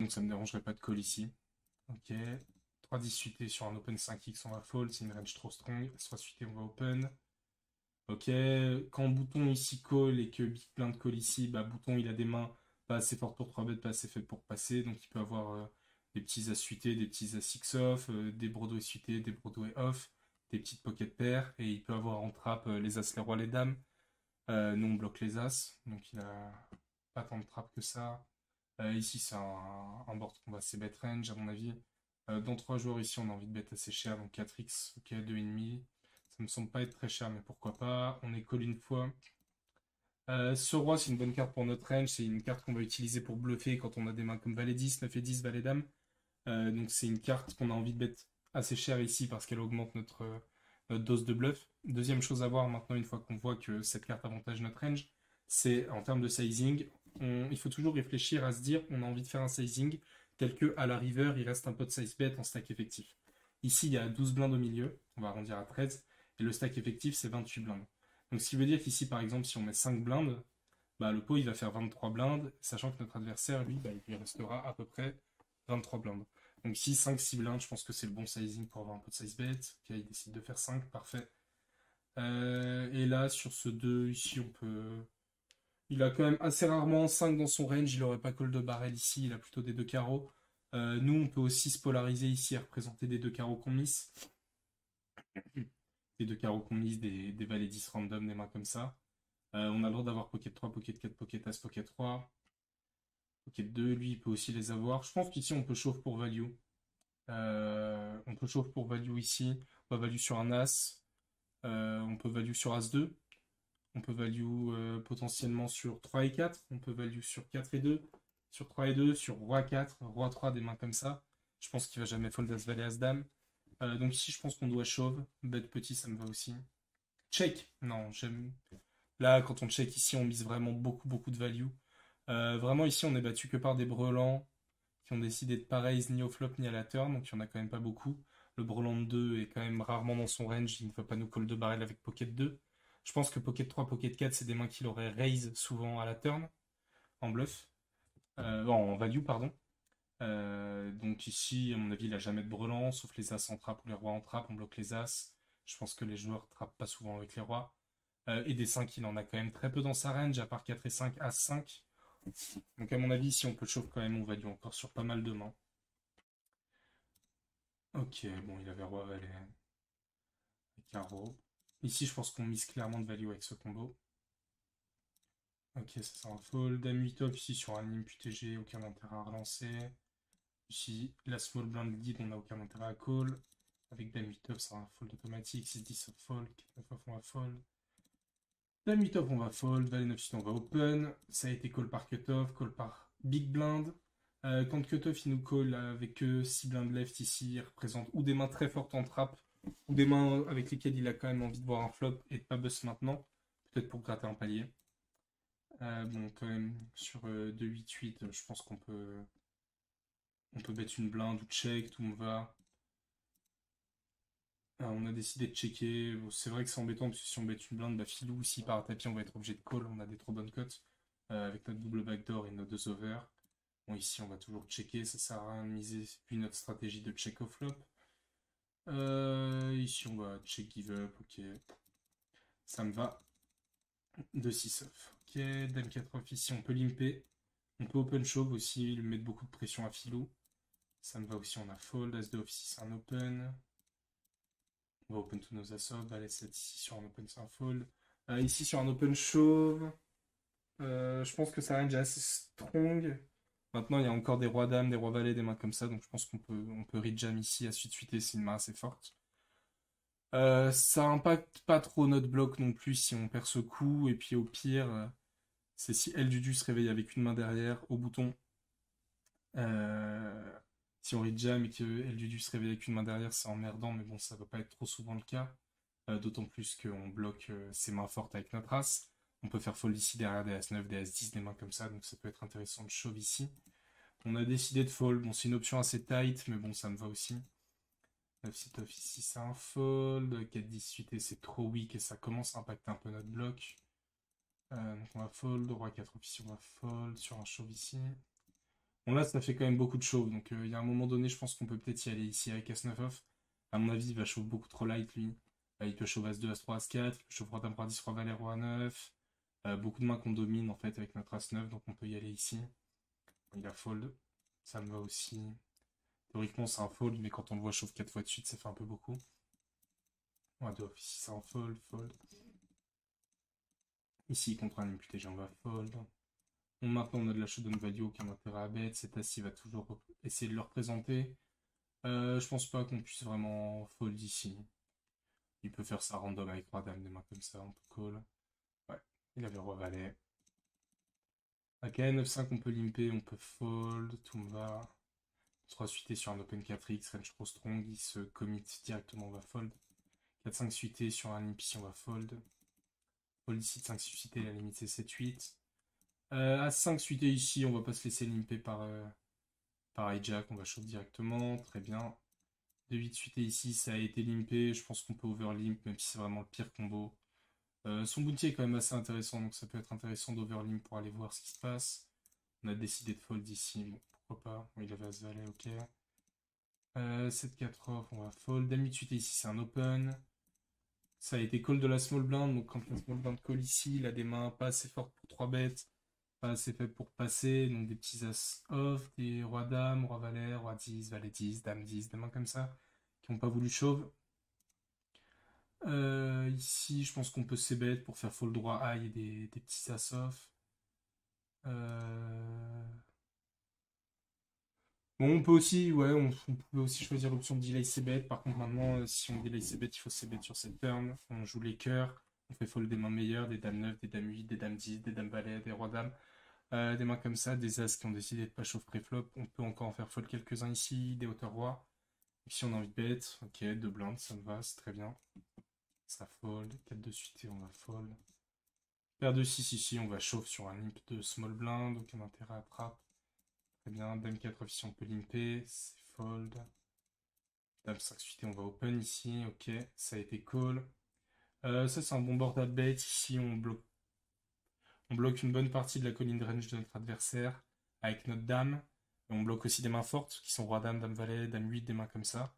donc ça me dérangerait pas de call ici. Ok. 3-10 suité sur un open 5x, on va fold. C'est une range trop strong. Soit suité, on va open. Ok. Quand bouton ici call et que big blind call ici, bah bouton il a des mains pas assez fortes pour 3 bêtes, pas assez faibles pour passer. Donc il peut avoir des petits as suités, des petits as 6 off, des Broadway suités, des Broadway off, des petites pocket pairs. Et il peut avoir en trap les as, les rois, les dames. Nous on bloque les as. Donc il a pas tant de trap que ça. Ici, c'est un board qu'on va assez bet range, à mon avis. Dans 3 joueurs, ici, on a envie de bet assez cher, donc 4x, ok, 2,5. Ça me semble pas être très cher, mais pourquoi pas. On est call une fois. Ce roi, c'est une bonne carte pour notre range. C'est une carte qu'on va utiliser pour bluffer quand on a des mains comme valet 10, 9 et 10, valet dame. Donc, c'est une carte qu'on a envie de bet assez cher ici parce qu'elle augmente notre dose de bluff. Deuxième chose à voir maintenant, une fois qu'on voit que cette carte avantage notre range, c'est en termes de sizing. Il faut toujours réfléchir à se dire on a envie de faire un sizing tel que à la river, il reste un pot de size bet en stack effectif. Ici, il y a 12 blindes au milieu, on va arrondir à 13, et le stack effectif, c'est 28 blindes. Donc, ce qui veut dire qu'ici, par exemple, si on met 5 blindes, bah, le pot, il va faire 23 blindes, sachant que notre adversaire, lui, bah, il lui restera à peu près 23 blindes. Donc, si 5-6 blindes, je pense que c'est le bon sizing pour avoir un peu de size bet. Ok, il décide de faire 5, parfait. Et là, sur ce 2, ici, on peut. Il a quand même assez rarement 5 dans son range. Il n'aurait pas call de barrel ici. Il a plutôt des deux carreaux. Nous, on peut aussi se polariser ici et représenter des deux carreaux qu'on miss. Des deux carreaux qu'on miss, des valets 10 random, des mains comme ça. On a le droit d'avoir pocket 3, pocket 4, pocket as, pocket 3. Pocket 2, lui, il peut aussi les avoir. Je pense qu'ici, on peut chauffe pour value. On peut chauffe pour value ici. On va value sur un as. On peut value sur as 2. On peut value potentiellement sur 3 et 4. On peut value sur 4 et 2. Sur 3 et 2. Sur roi 4. Roi 3, des mains comme ça. Je pense qu'il va jamais fold as valet as dame. Donc ici, je pense qu'on doit shove. Bet petit, ça me va aussi. Check. Non, j'aime. Là, quand on check ici, on mise vraiment beaucoup, beaucoup de value. Vraiment, ici, on est battu que par des brelans qui ont décidé de pas raise ni au flop ni à la turn. Donc il y en a quand même pas beaucoup. Le brelan de 2 est quand même rarement dans son range. Il ne va pas nous call de barrel avec pocket 2. Je pense que Pocket 3, Pocket 4, c'est des mains qu'il aurait raise souvent à la turn, en bluff, en value, pardon. Donc ici, à mon avis, il a jamais de brelan, sauf les as en trap ou les rois en trap, on bloque les as. Je pense que les joueurs trappent pas souvent avec les rois. Et des 5, il en a quand même très peu dans sa range, à part 4 et 5, as 5. Donc à mon avis, si on peut chauffe quand même, on value encore sur pas mal de mains. Ok, bon, il avait roi valet et carreau. Ici, je pense qu'on mise clairement de value avec ce combo. Ok, ça c'est un fold. Dame 8 off ici sur un limp UTG, aucun intérêt à relancer. Ici, la small blind lead, on n'a aucun intérêt à call. Avec Dame 8 off, ça sera un fold automatique. 6-10 off fold, 9 off on va fold. Dame 8 off on va fold, Valet 9 on va open. Ça a été call par cutoff, call par big blind. Quand cutoff il nous call avec 6 blind left ici, il représente ou des mains très fortes en trap, ou des mains avec lesquelles il a quand même envie de voir un flop et de pas bust maintenant. Peut-être pour gratter un palier. Bon, quand même, sur 2-8-8, je pense on peut mettre une blinde ou check, tout me va. On a décidé de checker. Bon, c'est vrai que c'est embêtant parce que si on met une blinde, bah filou, s'il part à tapis, on va être obligé de call. On a des trop bonnes cotes avec notre double backdoor et nos deux over. Bon, ici, on va toujours checker. Ça sert à rien de miser. Puis notre stratégie de check au flop. Ici, on va check give up. Ok, ça me va. 2-6 off. Ok, dame 4 off. Ici, on peut limper. On peut open shove aussi, lui mettre beaucoup de pression à filou. Ça me va aussi, on a fold. As 2 off ici, c'est un open. On va open tous nos assauts. Valet 7 ici sur un open, c'est un fold. Ici sur un open shove, je pense que sa range est assez strong. Maintenant, il y a encore des rois dames, des rois valets, des mains comme ça. Donc je pense qu'on peut rejam ici à suite suite c'est une main assez forte. Ça impacte pas trop notre bloc non plus si on perd ce coup. Et puis au pire, c'est si elle du se réveille avec une main derrière au bouton. Euh, Si on rejam et que elle du se réveille avec une main derrière, c'est emmerdant, mais bon, ça va pas être trop souvent le cas. D'autant plus qu'on bloque ses mains fortes avec notre as. On peut faire fold ici derrière des As-9, des As-10, des mains comme ça, donc ça peut être intéressant de shove ici. On a décidé de fold, bon c'est une option assez tight, mais bon ça me va aussi. 9-7 off ici c'est un fold, 4-10 suité c'est trop weak et ça commence à impacter un peu notre bloc. Donc on va fold, roi 4 off ici on va fold, sur un shove ici. Bon, là, ça fait quand même beaucoup de chauve. Donc, il y a un moment donné, je pense qu'on peut peut-être y aller ici avec As-9 off. À mon avis, il va chauffe beaucoup trop light, lui. Il peut chauffer As-2, As-3, As-4. Il peut chauffer Roi Dame, Roi 10, Roi Valet, Roi 9. Beaucoup de mains qu'on domine, en fait, avec notre As-9. Donc, on peut y aller ici. Il a fold. Ça me va aussi. Théoriquement, c'est un fold, mais quand on le voit chauffe 4 fois de suite, ça fait un peu beaucoup. Roi 2 off, ici, c'est un fold, fold. Ici, contre un imputé, on va fold. Bon, maintenant, on a de la showdown value, aucun intérêt à bet. Cet as, il va toujours essayer de le représenter. Je pense pas qu'on puisse vraiment fold ici. Il peut faire ça random avec roi dame, des mains comme ça, on peut call. Ouais, il avait roi valet. Ok, 9-5, on peut limper, on peut fold, tout me va. 3 suité sur un open 4x, range trop strong, il se commit directement, on va fold. 4-5 suité sur un limp ici, on va fold. Fold ici, 5 suité, la limite c'est 7-8. À 5 suité ici, on va pas se laisser limper par hijack, on va shove directement, très bien. De 8 suité ici, ça a été limpé, je pense qu'on peut overlimp, même si c'est vraiment le pire combo. Son bounty est quand même assez intéressant, donc ça peut être intéressant d'overlimp pour aller voir ce qui se passe. On a décidé de fold ici, bon, pourquoi pas. Bon, il avait As-Valet, ok. 7-4 off, on va fold. Dame 8 suité ici, c'est un open. Ça a été call de la small blind, donc quand la small blind call ici, il a des mains pas assez fortes pour 3 bêtes, pas assez faibles pour passer, donc des petits as off, des rois dames, roi valet, roi 10, valet 10, dame 10, des mains comme ça, qui n'ont pas voulu chauve. Ici, je pense qu'on peut c-bet pour faire fold droit high et des petits as off. Bon, on peut aussi, ouais, on peut aussi choisir l'option de delay c-bet. Par contre, maintenant, si on delay c-bet, il faut c-bet sur cette turn. On joue les cœurs, on fait fold des mains meilleures, des dames 9, des dames 8, des dames 10, des dames valet, des rois dames. Des mains comme ça, des as qui ont décidé de pas chauffer pré-flop. On peut encore en faire fold quelques-uns ici, des hauteurs rois. Si on a envie de bet, ok, deux blindes, ça me va, c'est très bien. Ça fold, 4 de suite et on va fold. Paire de 6 ici, on va chauffe sur un limp de small blind, aucun intérêt à trap. Très bien, dame 4 ici, on peut limper, c'est fold. Dame 5 suité, on va open ici, ok, ça a été call. Ça, c'est un bon board à bet. Ici, on bloque une bonne partie de la colline range de notre adversaire avec notre dame. Et on bloque aussi des mains fortes qui sont roi dame, dame valet, dame 8, des mains comme ça.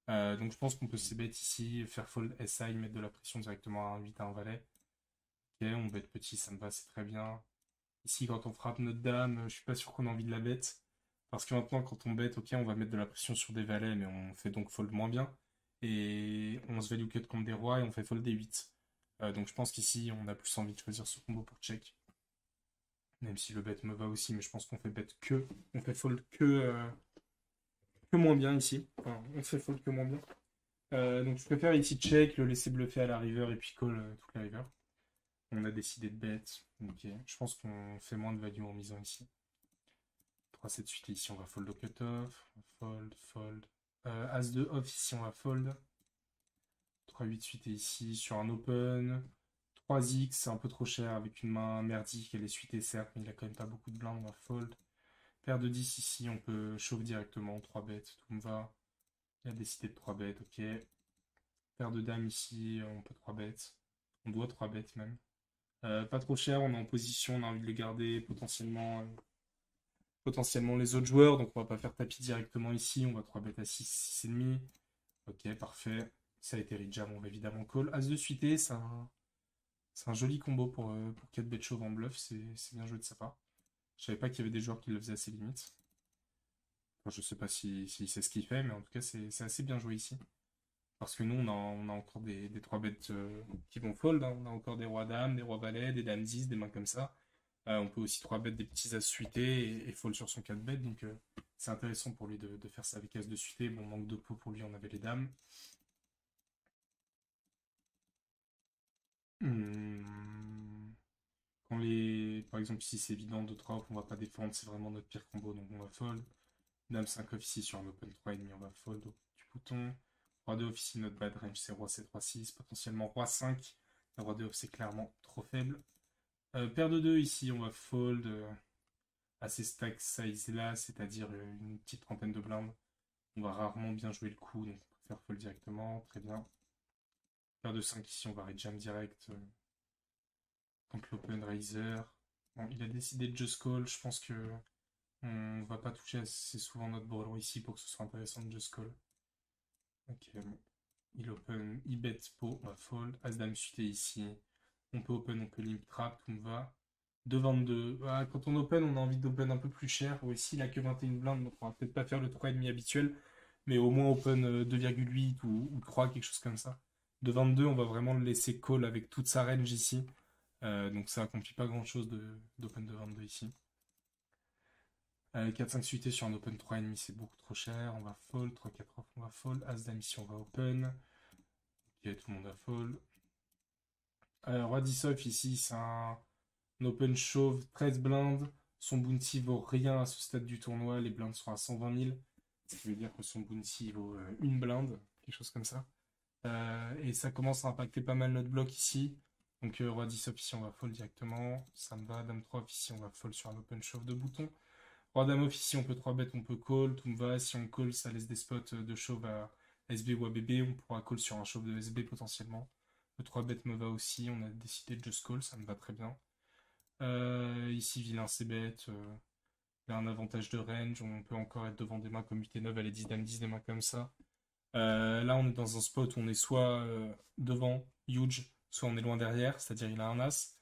Donc je pense qu'on peut se bet ici, faire fold SI, mettre de la pression directement à un 8 à un valet. Ok, on bet petit, ça me va, c'est très bien. Ici, quand on frappe notre dame, je suis pas sûr qu'on a envie de la bet. Parce que maintenant, quand on bet, ok, on va mettre de la pression sur des valets, mais on fait donc fold moins bien. Et on se value cut contre des rois et on fait fold des 8. Donc je pense qu'ici, on a plus envie de choisir ce combo pour check. Même si le bet me va aussi, mais je pense qu'on fait bet que. On fait fold que moins bien ici. Enfin, on fait fold que moins bien. Donc je préfère ici check, le laisser bluffer à la river et puis call toute la river. On a décidé de bet. Ok. Je pense qu'on fait moins de value en misant ici. 3-7 suite ici, on va fold au cutoff. Fold, fold. As-2 off ici, on va fold. 3-8 suite ici sur un open. 3x, c'est un peu trop cher avec une main merdique. Elle est suitée certes, mais il a quand même pas beaucoup de blindes, on va fold. Paire de 10 ici, on peut chauffe directement. 3 bêtes, tout me va. Il a décidé de 3 bêtes, ok. Paire de dames ici, on peut 3 bêtes. On doit 3 bêtes même. Pas trop cher, on est en position, on a envie de les garder potentiellement les autres joueurs, donc on va pas faire tapis directement ici, on va 3 bêtes à 6, 6,5. Ok, parfait. Ça a été rejam, on va évidemment call. As de suité, c'est un joli combo pour 4 bêtes chauves en bluff, c'est bien joué de sa part. Je savais pas qu'il y avait des joueurs qui le faisaient à ses limites. Enfin, je sais pas si c'est ce qu'il fait, mais en tout cas, c'est assez bien joué ici. Parce que nous, on a encore des 3 bêtes qui vont fold, hein. On a encore des rois dames, des rois valets, des dames 10, des mains comme ça. On peut aussi 3 bêtes des petits as suités et fold sur son 4 bêtes. Donc c'est intéressant pour lui de faire ça avec as de suité. Bon, manque de pot pour lui, on avait les dames. Hmm. Par exemple, ici c'est évident, 2-3 off, on va pas défendre, c'est vraiment notre pire combo, donc on va fold. Dame 5 off ici sur un open 3,5, on va fold au du bouton. Roi 2 off ici, notre bad range c'est roi 7, roi 6, potentiellement roi 5. Le roi 2 off c'est clairement trop faible. Paire de 2 ici, on va fold à ces stack size là, c'est-à-dire une petite trentaine de blindes. On va rarement bien jouer le coup, donc on préfère fold directement, très bien. Paire de 5 ici, on va rejam direct contre l'open raiser. Bon, il a décidé de just call, je pense que On va pas toucher assez souvent notre brelan ici pour que ce soit intéressant de just call. Ok, bon. Il open, il bet pot, on va fold. As-dame suité ici. On peut open, on peut limp trap, tout me va. 2,22. Ah, quand on open, on a envie d'open un peu plus cher. Ou ici, il a que 21 blindes, donc on va peut-être pas faire le 3,5 habituel. Mais au moins open 2,8 ou 3, quelque chose comme ça. 2,22, on va vraiment le laisser call avec toute sa range ici. Donc ça accomplit pas grand-chose d'open 2,22 ici. 4-5 suité sur un open 3,5, c'est beaucoup trop cher. On va fold. 3-4 off, on va fold. As-dame ici, on va open. Ok, tout le monde a fold. Roi 10 off ici, c'est un open chauve 13 blindes. Son bounty vaut rien à ce stade du tournoi. Les blindes sont à 120 000. Ce qui veut dire que son bounty vaut une blinde, quelque chose comme ça. Et ça commence à impacter pas mal notre bloc ici. Donc Roi 10 off ici, on va fold directement. Ça me va. Dame 3 off ici, on va fold sur un open chauve de bouton. Roi Dame off ici, on peut 3 bet, on peut call. Tout me va. Si on call, ça laisse des spots de chauve à SB ou à BB. On pourra call sur un chauve de SB potentiellement. Le 3 bet me va aussi. On a décidé de just call, ça me va très bien. Ici, vilain c'est bête. Il a un avantage de range. On peut encore être devant des mains comme 8 et 9. Allez, 10 dame 10, des mains comme ça. Là, on est dans un spot où on est soit devant, huge, soit on est loin derrière, c'est-à-dire il a un as.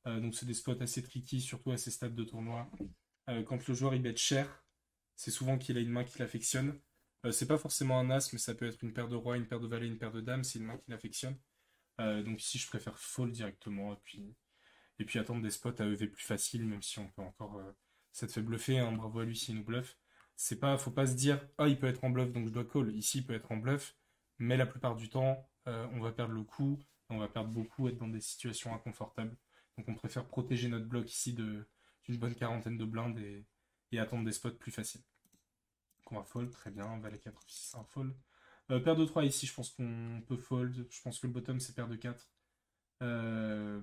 Donc, c'est des spots assez tricky, surtout à ces stades de tournoi. Quand le joueur il bet cher, c'est souvent qu'il a une main qu'il affectionne. C'est pas forcément un as, mais ça peut être une paire de rois, une paire de valets, une paire de dames, c'est une main qu'il affectionne. Donc ici, je préfère fold directement et puis attendre des spots à EV plus faciles, même si on peut encore cette fait bluffer, hein, bravo à lui s'il nous bluffe. C'est pas, faut pas se dire, ah, il peut être en bluff, donc je dois call. Ici, il peut être en bluff, mais la plupart du temps, on va perdre le coup, on va perdre beaucoup, être dans des situations inconfortables. Donc on préfère protéger notre bloc ici d'une bonne quarantaine de blindes et attendre des spots plus faciles. Donc on va fold, très bien, valet 4, 6, un fold. Paire de 3 ici, je pense qu'on peut fold. Je pense que le bottom c'est paire de 4.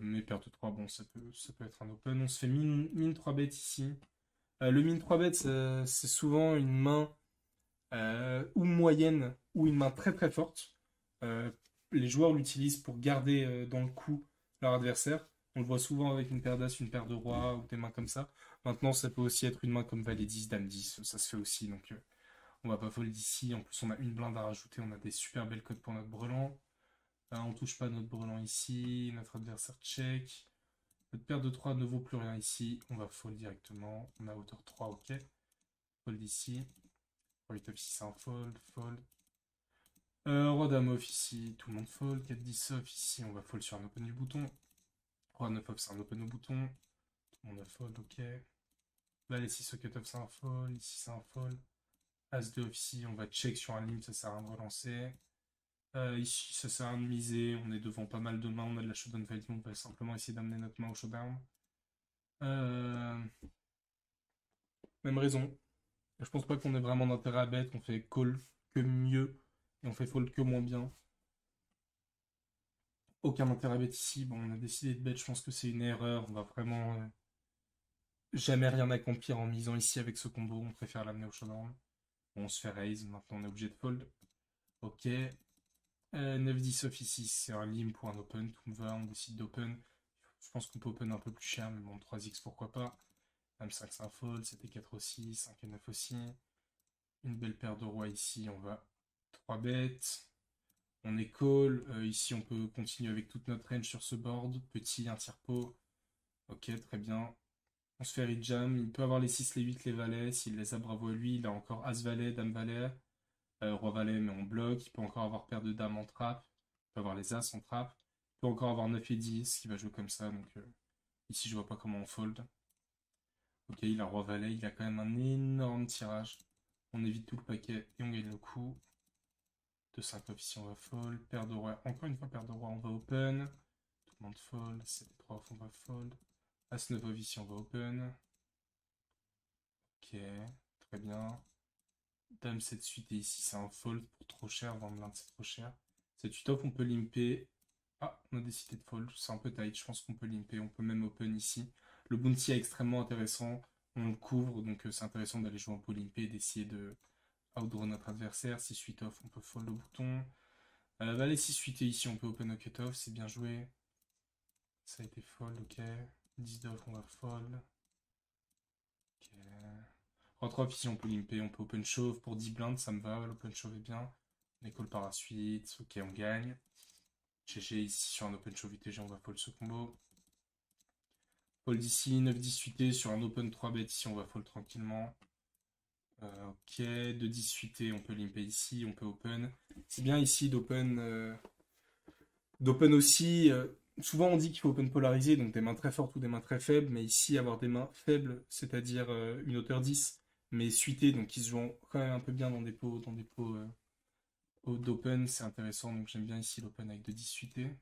Mais paire de 3, bon, ça peut être un open. On se fait mine 3 bêtes ici. Le mine 3 bêtes, c'est souvent une main ou moyenne ou une main très très forte. Euh, les joueurs l'utilisent pour garder dans le coup leur adversaire. On le voit souvent avec une paire d'as, une paire de rois ou des mains comme ça. Maintenant, ça peut aussi être une main comme valet 10, dame 10. Ça se fait aussi. Donc, on va pas fold ici. En plus, on a une blinde à rajouter. On a des super belles cotes pour notre brelan. On touche pas notre brelan ici. Notre adversaire check. Notre paire de 3 ne vaut plus rien ici. On va fold directement. On a hauteur 3, ok. Fold ici. Roi 8 off ici, c'est un fold. Fold. Roi dame off ici. Tout le monde fold. 4 10 off ici. On va fold sur un open du bouton. Roi 9 off, c'est un open au bouton. Tout le monde a fold, ok. Valet 6 socket off, c'est un fold. Ici, c'est un fold. As 2 off ici. On va check sur un limp. Ça sert à rien de relancer. Ici, ça sert à rien de miser. On est devant pas mal de mains. On a de la showdown value. On va simplement essayer d'amener notre main au showdown. Euh, Même raison. Je pense pas qu'on ait vraiment d'intérêt à bet. On fait call que mieux et on fait fold que moins bien. Aucun intérêt à bet ici. Bon, on a décidé de bet. Je pense que c'est une erreur. On va vraiment jamais rien accomplir en misant ici avec ce combo. On préfère l'amener au showdown. Bon, on se fait raise. Maintenant, on est obligé de fold. Ok. 9-10 off ici. C'est un limp pour un open. Tout me va. On décide d'open. Je pense qu'on peut open un peu plus cher. Mais bon, 3x pourquoi pas. Dame 5 c'est un fold. C'était 4 aussi. 5 et 9 aussi. Une belle paire de rois ici. On va 3 bêtes. On est call. Ici, on peut continuer avec toute notre range sur ce board. Petit, un tire-pot. Ok, très bien. On se fait rejam. Il peut avoir les 6, les 8, les valets. S'il les a, bravo à lui. Il a encore As-Valet, Dame-Valet, Roi-Valet, mais on bloque. Il peut encore avoir paire de Dames en trap. Il peut avoir les As en trap. Il peut encore avoir 9 et 10 qui va jouer comme ça. Donc ici, je vois pas comment on fold. Ok, il a Roi-Valet. Il a quand même un énorme tirage. On évite tout le paquet et on gagne le coup. De 5 off ici, on va fold. Paire de rois. Encore une fois, paire de rois, on va open. Tout le monde fold. 7 3 off, on va fold. As 9 off ici, on va open. Ok, très bien. Dame 7 suite et ici c'est un fold pour trop cher. 20 blindes c'est trop cher. 7 8 off, on peut limper. Ah, on a décidé de fold. C'est un peu tight. Je pense qu'on peut limper. On peut même open ici. Le bounty est extrêmement intéressant. On le couvre, donc c'est intéressant d'aller jouer un peu limper et d'essayer de outdraw notre adversaire. 6 8 off, on peut fold le bouton. Valet 6 8 et ici on peut open au cutoff, c'est bien joué. Ça a été fold, ok. 10 d'off, on va fold. Ok. 3-3 off ici, on peut limper, on peut open shove pour 10 blindes, ça me va, l'open shove est bien. On call par la suite, ok, on gagne. GG ici sur un open shove UTG, on va fold ce combo. Fold ici, 9-10 UT sur un open 3 bet ici, on va fold tranquillement. Ok, 2-10 UT, on peut limper ici, on peut open. C'est bien ici d'open aussi. Souvent on dit qu'il faut open polariser, donc des mains très fortes ou des mains très faibles, mais ici avoir des mains faibles, c'est-à-dire une hauteur 10, mais suitées, donc qui se jouent quand même un peu bien dans des pots d'open, c'est intéressant, donc j'aime bien ici l'open avec 2-10 suité.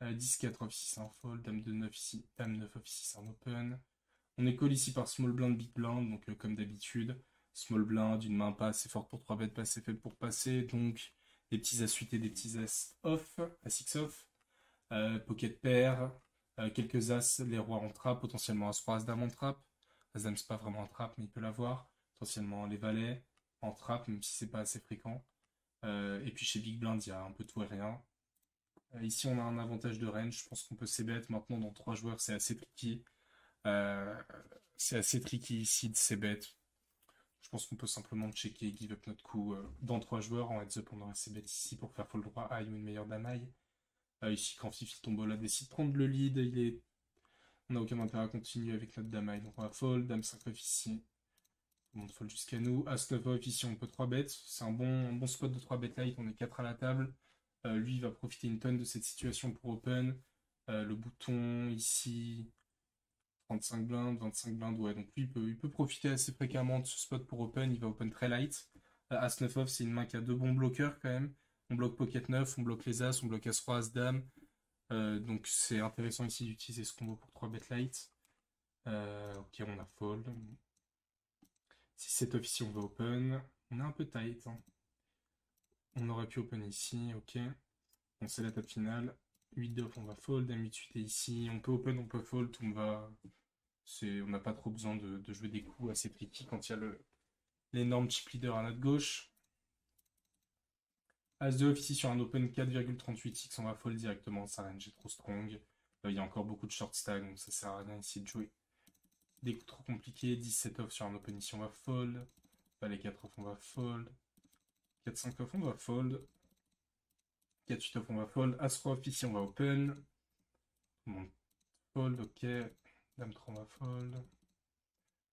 10-4 off ici c'est un fold, dame de 9 ici, dame 9 off ici c'est un open. On est call ici par small blind, big blind, donc comme d'habitude. Small blind, une main pas assez forte pour 3 bêtes, pas assez faible pour passer, donc des petits as suités, des petits as off, as 6 off. Pocket pair, quelques as, les rois en trap, potentiellement as-roi, as-dame en trap. As-dame c'est pas vraiment un trap, mais il peut l'avoir. Potentiellement les valets en trap, même si c'est pas assez fréquent. Et puis chez Big Blind, il y a un peu tout et rien. Ici, on a un avantage de range. Je pense qu'on peut c-bet. Maintenant, dans 3 joueurs, c'est assez tricky. Euh, c'est assez tricky ici de c-bet. Je pense qu'on peut simplement checker, give up notre coup dans 3 joueurs. En heads up, on aurait c-bet ici pour faire fold roi high ou une meilleure dame high. Ici, quand Fifi Tombola décide de prendre le lead, on n'a aucun intérêt à continuer avec notre dame high. Donc on va fold, dame 5 off ici. Tout le monde fold jusqu'à nous. As 9 off ici, on peut 3 bêtes. C'est un bon spot de 3 bet light. On est 4 à la table. Lui, il va profiter une tonne de cette situation pour open. Le bouton ici, 35 blindes, 25 blindes, ouais. Donc lui, il peut profiter assez fréquemment de ce spot pour open. Il va open très light. As 9 off, c'est une main qui a 2 bons bloqueurs quand même. On bloque pocket 9, on bloque les as, on bloque as roi, as dame. Donc c'est intéressant ici d'utiliser ce combo pour 3 bet light. Ok, on a fold. Si c'est off ici, on va open. On est un peu tight, hein. On aurait pu open ici, ok. Bon, c'est la table finale. 8 d'off, on va fold. Dame 8 suité ici. On peut open, on peut fold. On va... On n'a pas trop besoin de jouer des coups assez tricky quand il y a l'énorme chip leader à notre gauche. As de off ici sur un open 4,38x, on va fold directement. Sa range est trop strong. Il y a encore beaucoup de short stack, donc ça sert à rien ici de jouer des coups trop compliqués. 17 off sur un open ici, on va fold. Les 4 off, on va fold. 4-5 off, on va fold. 4-8 off, on va fold. As-roi off ici, on va open. Bon, fold, ok. Dame 3, on va fold.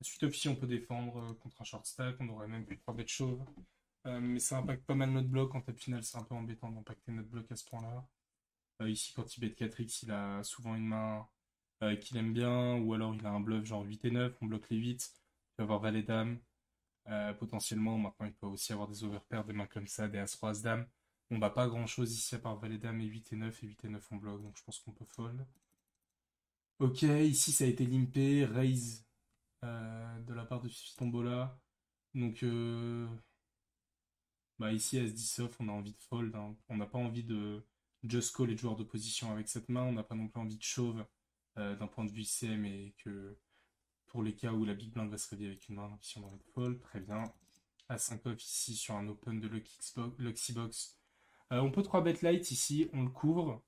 Suite off ici, on peut défendre contre un short stack. On aurait même pu 3 bet chauve. Mais ça impacte pas mal notre bloc. En table finale, c'est un peu embêtant d'impacter notre bloc à ce point-là. Ici, quand il bet 4x, il a souvent une main qu'il aime bien. Ou alors, il a un bluff genre 8 et 9. On bloque les 8. Il peut avoir valet dame. Potentiellement, maintenant, il peut aussi avoir des overpairs, des mains comme ça, des as-roi, as-dame. On bat pas grand-chose ici à part valet dame et 8 et 9. Et 8 et 9, on bloque. Donc, je pense qu'on peut fold. Ok, ici, ça a été limpé. Raise de la part de Fifi Tombola. Donc, ici, As-10 off, on a envie de fold, hein. On n'a pas envie de just call les joueurs d'opposition avec cette main. On n'a pas non plus envie de shove d'un point de vue ICM et que pour les cas où la big blind va se réveiller avec une main, donc ici on a envie de fold, très bien. A5 off ici sur un open de Lucky Box. On peut 3 bet light ici, on le couvre.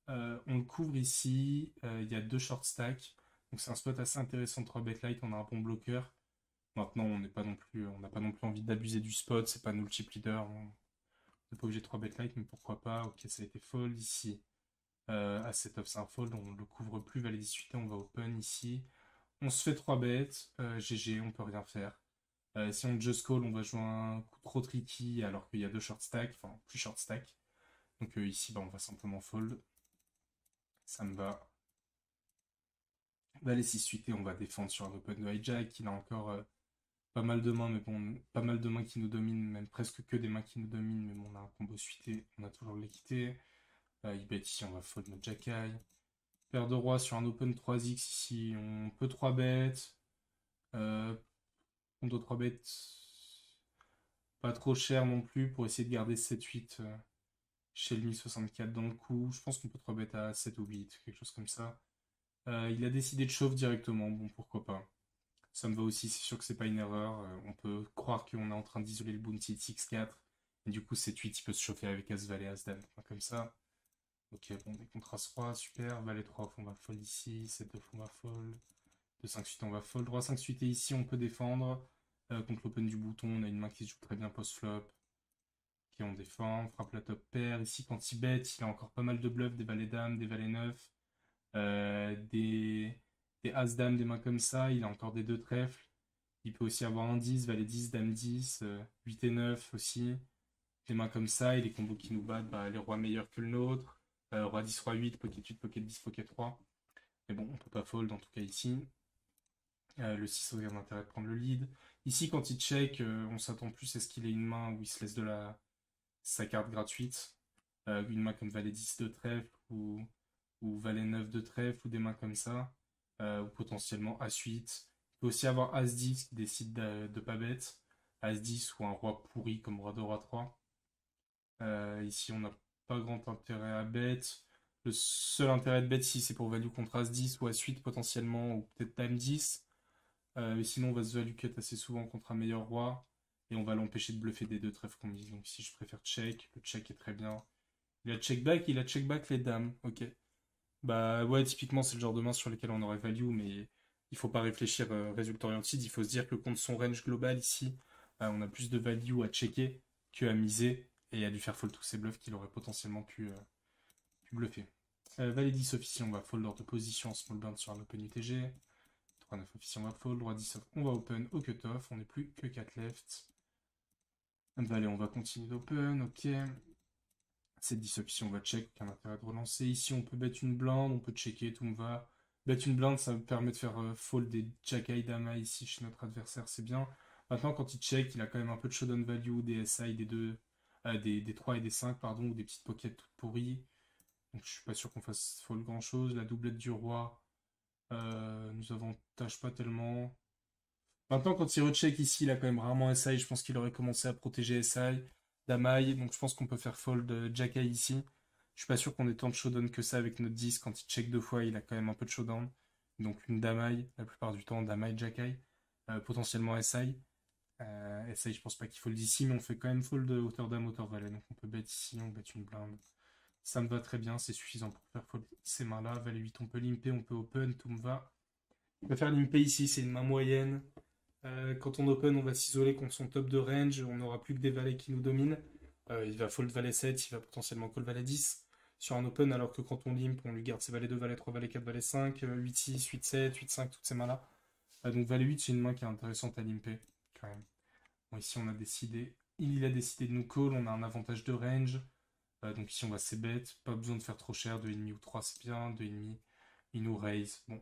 On le couvre ici, il y a 2 short stacks. Donc c'est un spot assez intéressant de 3 bet light, on a un bon bloqueur. Maintenant, on n'a pas non plus envie d'abuser du spot, c'est pas nous le chip leader, on n'est pas obligé de 3 bet light, mais pourquoi pas. Ok, ça a été fold ici. À 7 off, c'est un fold, on le couvre plus, valet 18, on va open ici. On se fait 3 bêtes, GG, on peut rien faire. Si on just call, on va jouer un coup trop tricky alors qu'il y a 2 short stack, enfin plus short stack. Donc ici, on va simplement fold. Ça me va. Valet 6 suité, on va défendre sur un open de hijack. Il a encore pas mal de mains, mais bon, pas mal de mains qui nous dominent, même presque que des mains qui nous dominent, mais bon, on a un combo suité, on a toujours l'équité. Il bet ici, on va fold notre jack high. Paire de rois sur un open 3x ici, on peut 3 bêtes. On doit 3 bêtes pas trop cher non plus pour essayer de garder 7-8 chez le 1064 dans le coup. Je pense qu'on peut 3 bêtes à 7 ou 8, quelque chose comme ça. Il a décidé de chauffe directement, bon pourquoi pas. Ça me va aussi, c'est sûr que c'est pas une erreur. On peut croire qu'on est en train d'isoler le bounty de 6-4. Et du coup, 7-8, il peut se chauffer avec As, Valet, As, Dame, comme ça. Ok, bon, des contre As-Roi, super. Valet 3, on va fold ici. 7-9, on va fold. 2-5 suite, on va fold. Roi 5 suite, et ici, on peut défendre. Contre l'open du bouton, on a une main qui se joue très bien post-flop. Ok, on défend, on frappe la top pair. Ici, quand il bet, il a encore pas mal de bluffs, des valets dames, des valets neufs, des as dames, des mains comme ça. Il a encore des deux trèfles. Il peut aussi avoir un 10, valet 10, dame 10, 8 et 9 aussi. Des mains comme ça et les combos qui nous battent, bah, les rois meilleurs que le nôtre. Roi 10, roi 8, pocket 8, pocket 10, pocket 3. Mais bon, on peut pas fold en tout cas ici. Le 6 aurait intérêt de prendre le lead. Ici, quand il check, on s'attend plus à ce qu'il ait une main où il se laisse sa carte gratuite. Une main comme valet 10 de trèfle ou valet 9 de trèfle ou des mains comme ça. Ou potentiellement As-8. Il peut aussi avoir As-10 qui décide de pas bet. As-10 ou un roi pourri comme roi 2, roi 3. Ici, on n'a pas grand intérêt à bet. Le seul intérêt de bet ici, c'est pour value contre As-10 ou As-8 potentiellement, ou peut-être Dame 10. Sinon, on va se value cut assez souvent contre un meilleur roi. Et on va l'empêcher de bluffer des deux trèfles qu'on mise. Donc ici, je préfère check. Le check est très bien. Il a check back les dames. Ok. Bah ouais, typiquement, c'est le genre de main sur lesquelles on aurait value, mais il faut pas réfléchir résultat oriented. Il faut se dire que contre son range global ici, on a plus de value à checker que à miser et à lui faire fold tous ses bluffs qu'il aurait potentiellement pu bluffer. Valet 10 officier, on va fold hors de position en small blind sur un open UTG. 3-9 officier, on va fold. Roi 10 off, on va open au cutoff. On n'est plus que 4 left. Valet, on va continuer d'open. Ok. C'est 10 officier, on va check. Aucun intérêt de relancer. Ici, on peut bet une blinde. On peut checker, tout me va. Bet une blinde, ça me permet de faire fold des jack high dama ici chez notre adversaire. C'est bien. Maintenant, quand il check, il a quand même un peu de showdown value, des SI, des 3 et des 5, pardon, ou des petites pockets toutes pourries. Donc, je suis pas sûr qu'on fasse fold grand chose. La doublette du roi nous avantage pas tellement. Maintenant, quand il recheck ici, il a quand même rarement SI. Je pense qu'il aurait commencé à protéger SI, Damaï. Donc je pense qu'on peut faire fold Jack Eye ici. Je suis pas sûr qu'on ait tant de showdown que ça avec notre 10. Quand il check deux fois, il a quand même un peu de showdown. Donc une Damaï, la plupart du temps, Damaï, Jack Eye. Potentiellement SI. SI, je pense pas qu'il fold ici, mais on fait quand même fold hauteur dame, hauteur valet. Donc on peut bet ici, on bet une blinde. Ça me va très bien, c'est suffisant pour faire fold ces mains-là. Valet 8, on peut limper, on peut open, tout me va. On va faire limper ici, c'est une main moyenne. Quand on open, on va s'isoler contre son top de range. On n'aura plus que des valets qui nous dominent. Il va fold valet 7, il va potentiellement call valet 10 sur un open, alors que quand on limp, on lui garde ses valets 2, valet 3, valet 4, valet 5, 8, 6, 8, 7, 8, 5, toutes ces mains-là. Donc valet 8, c'est une main qui est intéressante à limper, quand même. Bon, ici, on a décidé. Il a décidé de nous call, on a un avantage de range. Donc ici, on va c-bet. Pas besoin de faire trop cher, 2,5 ou 3, c'est bien. 2,5, il nous raise. Bon,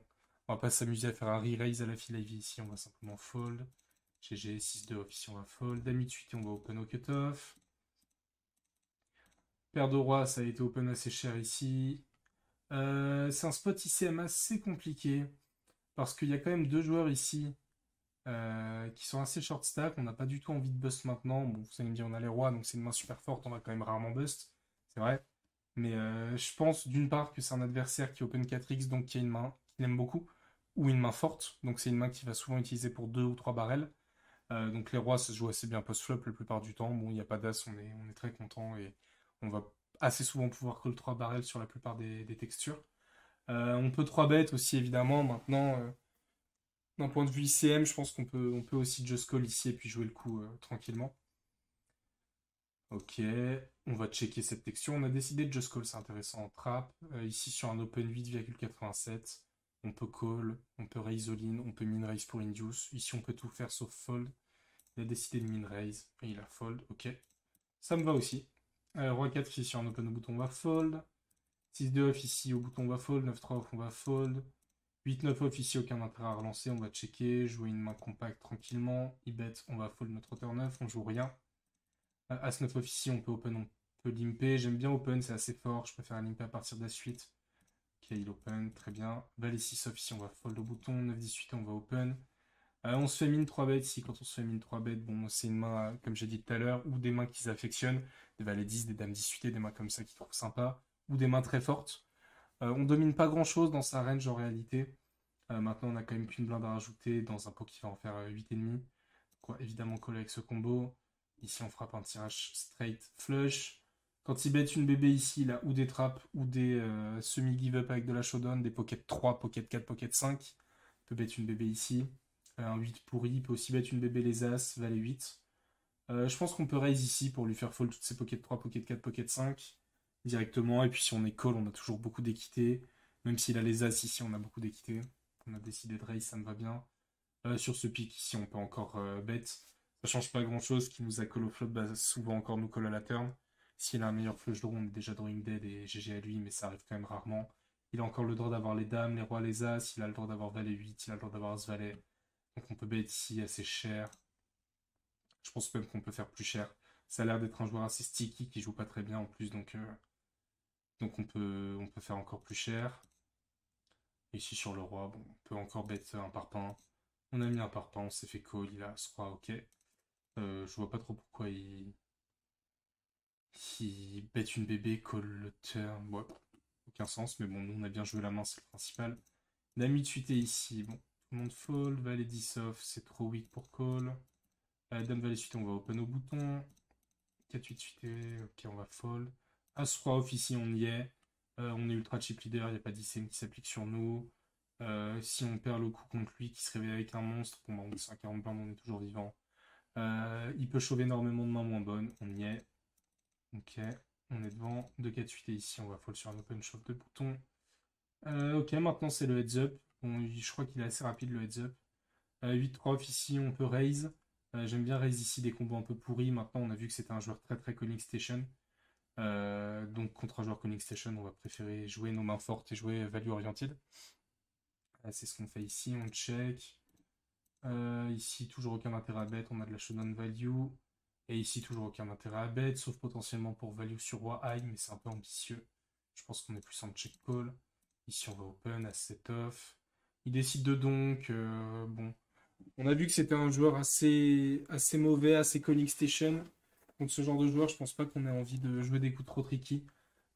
on va pas s'amuser à faire un re-raise à la file IV ici, on va simplement fold. GG, 6-2 off ici, on va fold. Dame 8 et on va open au cutoff. Paire de rois, ça a été open assez cher ici. C'est un spot ICM assez compliqué. Parce qu'il y a quand même deux joueurs ici qui sont assez short stack. On n'a pas du tout envie de bust maintenant. Bon, vous allez me dire, on a les rois, donc c'est une main super forte. On va quand même rarement bust. C'est vrai. Mais je pense d'une part que c'est un adversaire qui open 4x, donc qui a une main qu'il aime beaucoup. Ou une main forte. Donc c'est une main qu'il va souvent utiliser pour 2 ou 3 barrels. Donc les rois, ça se joue assez bien post-flop la plupart du temps. Bon, il n'y a pas d'as, on est très content et on va assez souvent pouvoir call 3 barrels sur la plupart des textures. On peut 3 bet aussi évidemment. Maintenant, d'un point de vue ICM, je pense qu'on peut aussi just call ici et puis jouer le coup tranquillement. Ok, on va checker cette texture. On a décidé de just call, c'est intéressant en trap. Ici sur un open 8,87, on peut call, on peut raise all-in, on peut min raise pour induce. Ici on peut tout faire sauf fold. Il a décidé de min raise et il a fold. Ok, ça me va aussi. Roi 4 ici sur un open au bouton, on va fold. 6-2 off ici au bouton, on va fold. 9-3 off, on va fold. 8-9 off ici, aucun intérêt à relancer. On va checker, jouer une main compacte tranquillement. Il bet, on va fold notre hauteur 9, on joue rien. As-9 off ici, on peut open, on peut limper. J'aime bien open, c'est assez fort. Je préfère limper à partir de d'As-8. Ok, il open, très bien. Valet 6 off ici, on va fold au bouton. 9-18, on va open. On se fait mine 3 bêtes ici. Quand on se fait mine 3 bêtes, bon, c'est une main, comme j'ai dit tout à l'heure, ou des mains qu'ils affectionnent. Des valets 10, des dames 18, des mains comme ça qu'ils trouvent sympa. Ou des mains très fortes. On domine pas grand chose dans sa range en réalité. Maintenant, on a quand même qu'une blinde à rajouter dans un pot qui va en faire 8,5. Quoi, évidemment, coller avec ce combo. Ici, on frappe un tirage straight flush. Quand il bet une bébé ici, il a ou des trappes ou des semi-give-up avec de la showdown, des pocket 3, pocket 4, pocket 5. Il peut bet une bébé ici. Un 8 pourri, il peut aussi mettre une bébé les As, valet 8. Je pense qu'on peut raise ici pour lui faire fold toutes ses pocket 3, pocket 4, pocket 5 directement. Et puis si on est call, on a toujours beaucoup d'équité. Même s'il a les As ici, on a beaucoup d'équité. On a décidé de raise, ça me va bien. Sur ce pic ici, on peut encore bet. Ça change pas grand chose. Qui nous a call au flop, bah, souvent encore nous call à la turn. S'il a un meilleur flush draw, on est déjà drawing dead et GG à lui, mais ça arrive quand même rarement. Il a encore le droit d'avoir les dames, les rois, les as. Il a le droit d'avoir valet 8, il a le droit d'avoir as valet. Donc on peut bet ici assez cher. Je pense même qu'on peut faire plus cher. Ça a l'air d'être un joueur assez sticky qui joue pas très bien en plus, donc on peut faire encore plus cher. Et ici sur le roi, bon, on peut encore bet un parpaing. On a mis un parpaing, on s'est fait call, il a ce roi, ok. Je vois pas trop pourquoi il bet une bébé, call le turn. Ouais, aucun sens, mais bon, nous on a bien joué la main, c'est le principal. Dame 8 suité ici, bon, tout le monde fold. Valet 10 off, c'est trop weak pour call. Dame valet suité, on va open au bouton. 4-8 suité, ok, on va fold. As roi off ici, on y est. On est ultra chip leader, il n'y a pas d'ICM qui s'applique sur nous. Si on perd le coup contre lui qui se réveille avec un monstre, bon, bah, on est 140 blindes, on est toujours vivant. Il peut chauffer énormément de mains moins bonnes, on y est. Ok, on est devant. 2-4 suité ici, on va fold sur un open shove de bouton. Ok, maintenant c'est le heads up. Bon, je crois qu'il est assez rapide le heads up. 8-3 off ici, on peut raise. J'aime bien raise ici des combos un peu pourris. Maintenant, on a vu que c'était un joueur très très calling station. Donc contre un joueur calling station, on va préférer jouer nos mains fortes et jouer value oriented. C'est ce qu'on fait ici, on check. Ici, toujours aucun intérêt à bet, on a de la showdown value. Et ici, toujours aucun intérêt à bet, sauf potentiellement pour value sur roi high, mais c'est un peu ambitieux. Je pense qu'on est plus en check call. Ici, on va open, à set off. Il décide de donc. Bon, on a vu que c'était un joueur assez mauvais, assez calling station. Contre ce genre de joueur, je pense pas qu'on ait envie de jouer des coups trop tricky.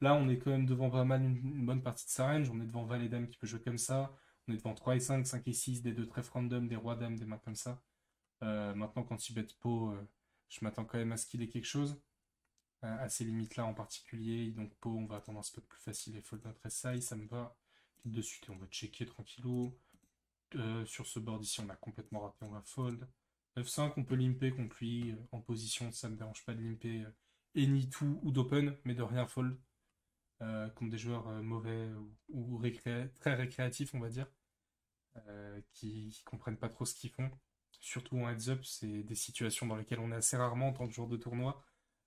Là, on est quand même devant pas mal une bonne partie de sa range. On est devant Valet Dame qui peut jouer comme ça. On est devant 3 et 5, 5 et 6, des deux trèfles random, des rois dames, des mains comme ça. Maintenant, quand il bet pot, je m'attends quand même à ce qu'il ait quelque chose. À ces limites-là en particulier. Donc pot, on va attendre un spot plus facile et fold notre SI, ça me va. De suite, on va checker tranquillou. Sur ce board ici, on a complètement raté, on va fold. 9-5, on peut limper contre lui en position, ça me dérange pas de limper any two ou d'open, mais de rien fold contre des joueurs mauvais ou très récréatifs, on va dire, qui comprennent pas trop ce qu'ils font. Surtout en heads up, c'est des situations dans lesquelles on est assez rarement en tant que joueur de tournoi,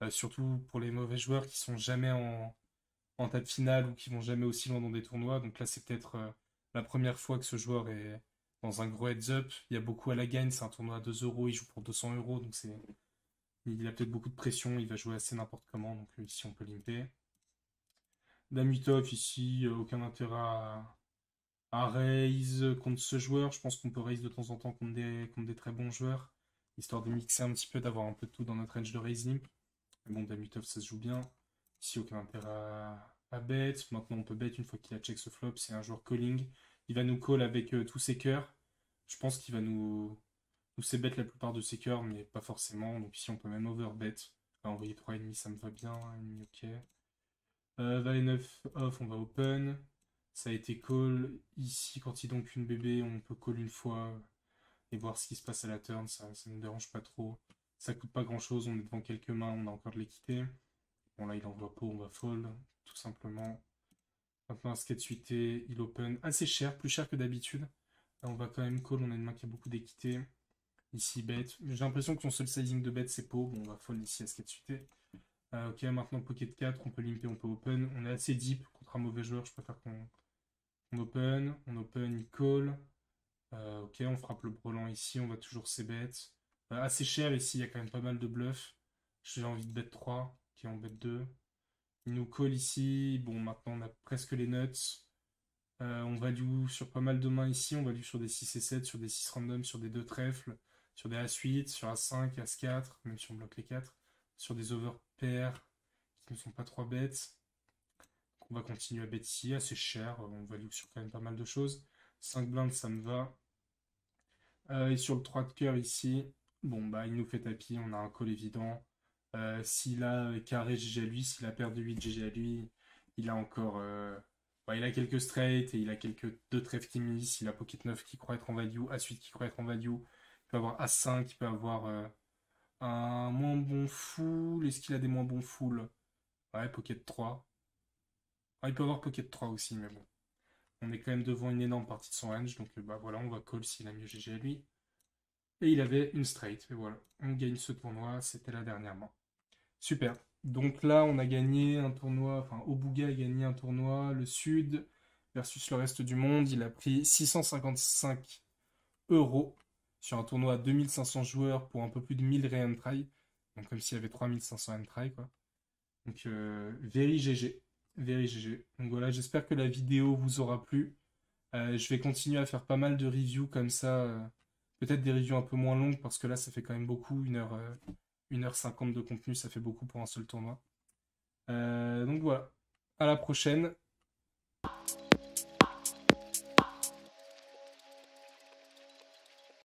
surtout pour les mauvais joueurs qui sont jamais en table finale ou qui vont jamais aussi loin dans des tournois. Donc là, c'est peut-être la première fois que ce joueur est dans un gros heads-up. Il y a beaucoup à la gagne, c'est un tournoi à 2 euros, il joue pour 200 euros, donc il a peut-être beaucoup de pression, il va jouer assez n'importe comment, donc ici on peut limper. Damitov, ici, aucun intérêt à raise contre ce joueur. Je pense qu'on peut raise de temps en temps contre des très bons joueurs, histoire de mixer un petit peu, d'avoir un peu de tout dans notre range de raising. Mais bon, Damitov, ça se joue bien. Ici, aucun intérêt à bet. Maintenant, on peut bet une fois qu'il a check ce flop. C'est un joueur calling. Il va nous call avec tous ses cœurs. Je pense qu'il va nous bet la plupart de ses cœurs, mais pas forcément. Donc ici, on peut même overbet. Envoyer 3,5, ça me va bien. 1,5, ok. Valet 9 off, on va open. Ça a été call. Ici, quand il donc une bébé, on peut call une fois et voir ce qui se passe à la turn. Ça ne me dérange pas trop. Ça coûte pas grand chose. On est devant quelques mains. On a encore de l'équité. Bon, là, il envoie pas, on va fold, tout simplement. Maintenant, un skate suité, il open assez cher, plus cher que d'habitude. Là, on va quand même call, on a une main qui a beaucoup d'équité. Ici, bet. J'ai l'impression que son seul sizing de bet, c'est pot. Bon, on va fold ici à skate suité. Ok, maintenant, pocket 4, on peut limper, on peut open. On est assez deep contre un mauvais joueur, je préfère qu'on open. On open, il call. Ok, on frappe le brelan ici, on va toujours c-bet. Assez cher ici, il y a quand même pas mal de bluffs. J'ai envie de bet 3, ok, on bet 2. Il nous call ici. Bon, maintenant on a presque les nuts. On value sur pas mal de mains ici. On value sur des 6 et 7, sur des 6 random, sur des 2 trèfles, sur des As-8, sur As-5, As-4, même si on bloque les 4, sur des overpairs qui ne sont pas 3 bêtes. On va continuer à bet ici, assez cher. On value sur quand même pas mal de choses. 5 blindes, ça me va. Et sur le 3 de cœur ici, bon, bah, il nous fait tapis. On a un call évident. S'il a carré GG à lui, s'il a paire de 8 GG à lui, il a encore Bah, il a quelques straight et il a quelques 2 trèfles qui miss. Il a Pocket 9 qui croit être en value, As-8 qui croit être en value. Il peut avoir As-5, il peut avoir un moins bon full. Est-ce qu'il a des moins bons full? Ouais, Pocket 3. Ah, il peut avoir Pocket 3 aussi, mais bon. On est quand même devant une énorme partie de son range, donc bah voilà, on va call s'il a mieux GG à lui. Et il avait une straight, et voilà. On gagne ce tournoi, c'était la dernière main. Super. Donc là, on a gagné un tournoi, enfin, Obuga a gagné un tournoi, le Sud versus le reste du monde. Il a pris 655 euros sur un tournoi à 2500 joueurs pour un peu plus de 1000 re-entry. Donc comme s'il y avait 3500 entry, quoi. Donc, very GG. Very GG. Donc voilà, j'espère que la vidéo vous aura plu. Je vais continuer à faire pas mal de reviews comme ça. Peut-être des reviews un peu moins longues parce que là, ça fait quand même beaucoup. 1h50 de contenu, ça fait beaucoup pour un seul tournoi. Donc voilà. À la prochaine.